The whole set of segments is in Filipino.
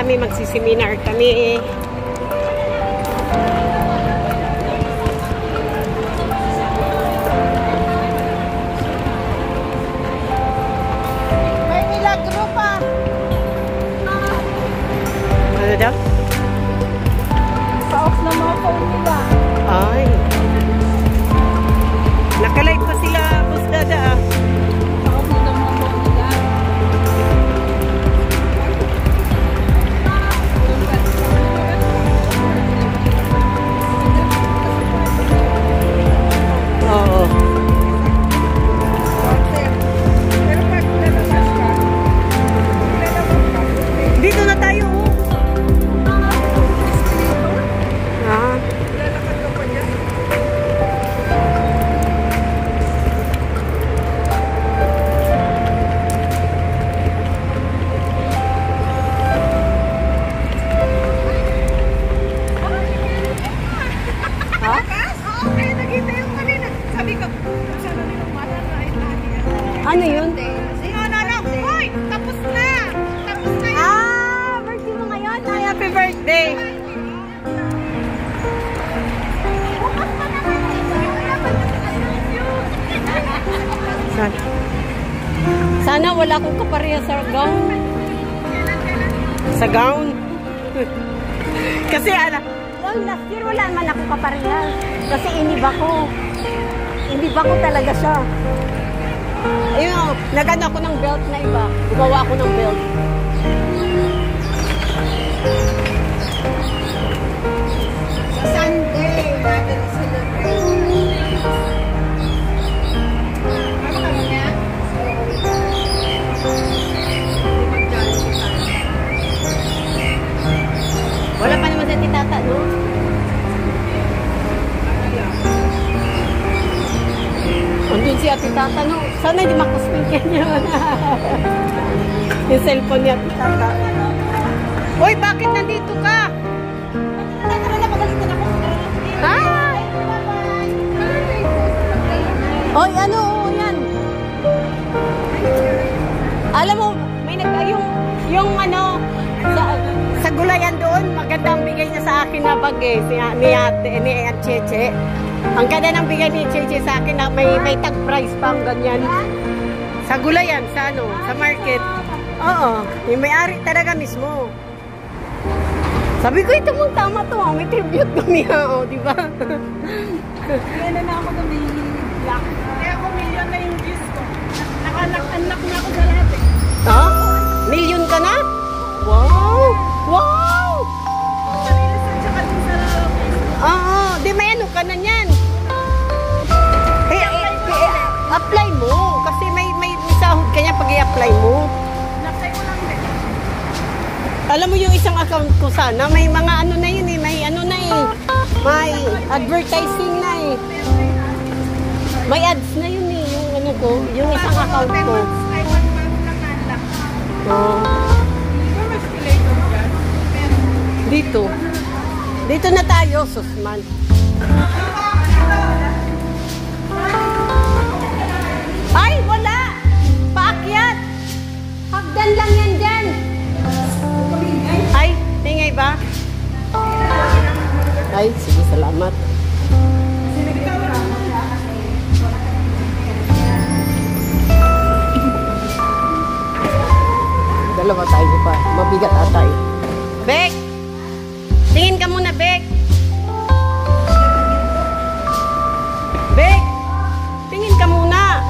kami, magsiseminar kami. May milagro pa. Ano daw? Pa-off na mga phone nila. Ay. Nakalive pa sila, Boss Dada. Pa-off na daw mga phone nila. Oo. Pero pag lalabas ka, Dito na tayo. Ah. lalakad ka pa dyan. Ha? Oo, kaya nakita yung kanina. Sabi ko, sana rin yung mata na Ano yun? Hoy, tapos na! Tapos na yun! Ah, birthday mo ngayon. Ay, happy birthday. Bukas pa naman eh. Wala pa naman yun. Sana wala akong kapareha sa gown. Sa gown. Kasi last year wala man ako kapareha. Kasi iniba ko. Iniba ko talaga siya. Ayun, nagano ako ng belt na iba. Gumawa ako ng belt. Sunday, natin celebrate. Ano ka mo niya? Wala pa naman sa titata, no? Andun si Ate Tata, no? Sana hindi makuspikan niya. Yung cellphone ni Ate Tata. Uy, bakit nandito ka? Tara na, pagalitan ako. Hi! Oy, ano? Yan. Alam mo, may yung ano, sa gulayan doon, maganda ang bigay niya sa akin na bag eh, ni Ate, ni Cheche. Ang ganda ng bigay ni Cheche sa akin na may tag price pa ang ganyan. Sa gulayan, sa ano, sa market. Oo, yung may-ari talaga mismo. Sabi ko, ito mong tama to, may tribute kami ha, di ba? Kaya na ako na may black. Kaya ako million na yung views ko. Nakanak-anak na ako sa lahat eh. Ha? Million ka na? Wow! Wow! Palilis at saka din sa Facebook. Oo, di may ano ka na yan. Apply mo. Kasi may sahod ka niya pag i-apply mo. Napay ko lang din. Alam mo yung isang account ko sana, may mga ano na yun eh, may ano na eh. May advertising na eh. May ads na yun eh, yung ano ko, yung isang account ko. Ay, 1 month lang na-unlock. Oo. Ikaw mas kilator dyan? Dito. Dito na tayo, Susman. Ay, wala! Paakyat! Hagdan lang yan dyan. Ay, tingay ba? Ay, sige, salamat. Dalawa tayo pa. Mabigat ata eh. Bek! Tingin ka muna, Bek! Bek! Tingin ka muna!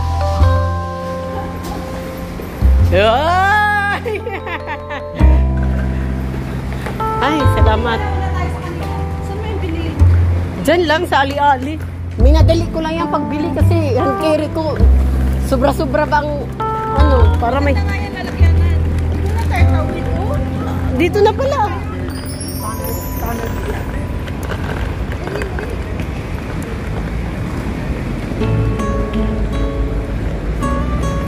Ay! Ay, salamat. Saan mo yung binili? Diyan lang sa ali-ali. Minadali ko lang yung pagbili kasi ang carry ko sobra-sobra bang ano, para may... Ito nga yan, lalagyanan. Ito na tayo tawid mo. Dito na pala.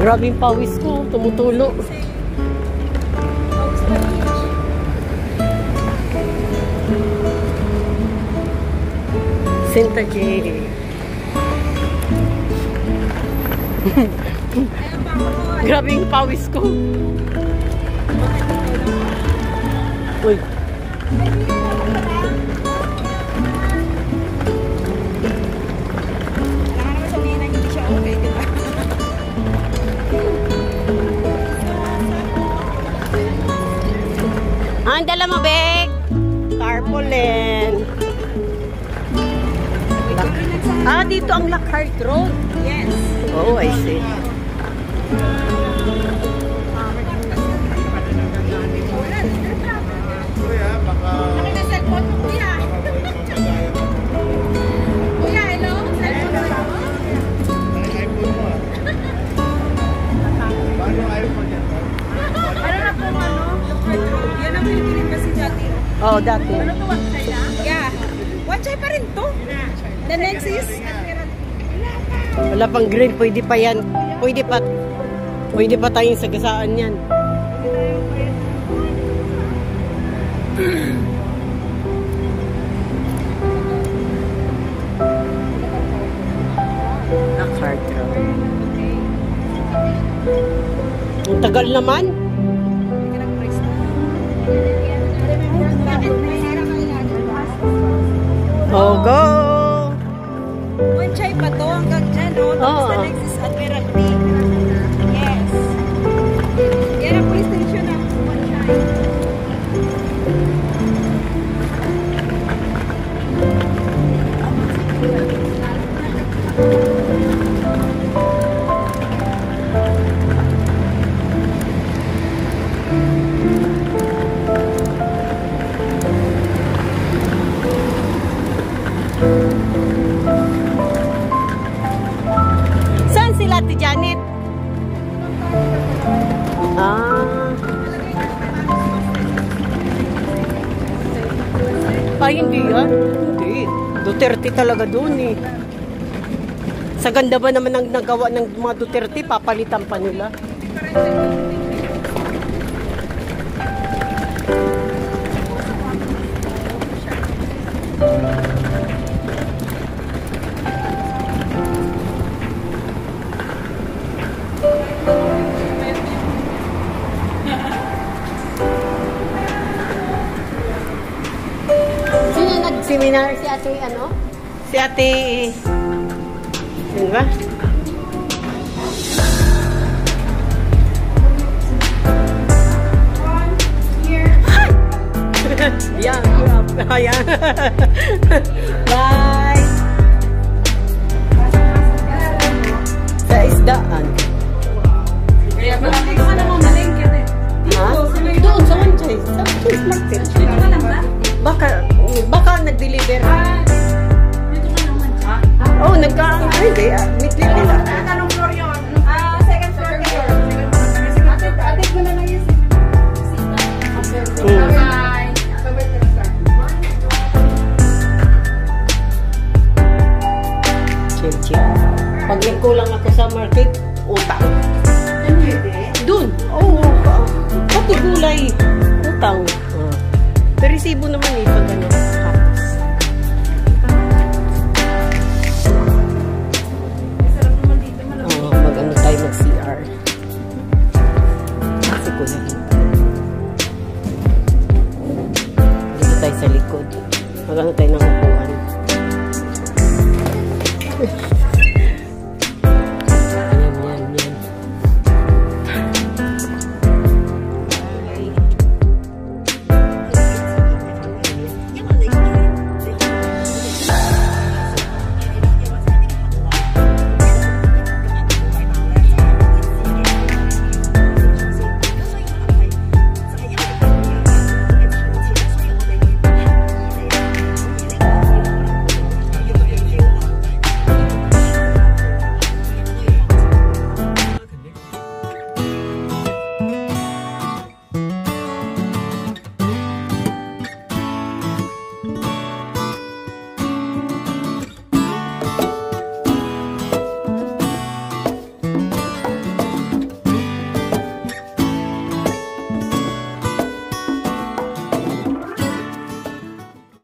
Grabing pawis ko, tumutulo. Senta J. Grabing pawis ko. Uy. Ang dala mo, Bek? Tarpaulin. Ah, dito ang Lockhart Road. Yes. Oh, I see. Cellphone mo, kuya. Kuya, hello? Cellphone mo. Ano na pong ano? Yan ang pinipilit kasi dati. Oh, dati. Ano to, one chai na? Yeah. One chai pa rin to. The next is? Wala pang grill. Pwede pa yan. Pwede pa tayong sagasaan yan. Lockhart Road. Ang tagal naman. Oh, go! One chai pa to hanggang dyan, no? Tapos the next is Admiralty. Yes. Yan ang police station na. One chai. Saan sila, Ate Janet? Ah. Ay, hindi yan. Hindi. Duterte talaga doon eh. Sa ganda ba naman ang nagawa ng mga Duterte, papalitan pa nila. Sino nag-seminar? Si ate, ano? Si ate... Sino ba? Yan. Ayan. Bye. Sa isdaan. Kaya pala dito ka naman malengke eh. Ha? Doon sa Wanchay. Sa Choice Market. Dito ka lang ba? Baka nag-deliver. Dito ka naman. Oh, hindi. Mitli nila. Anong floor yun? Second floor kayo. Atid mo na lang yung bye. Chill. Pag may kulang ako sa market, utang. Doon. Oo. Pati gulay. Utang. Pero resibo naman eh. Pag ano. Tapos. Mag-ano tayo mag-CR. Kasi ko na rin. Dito tayo sa likod. Mag-ano tayo ng upuan.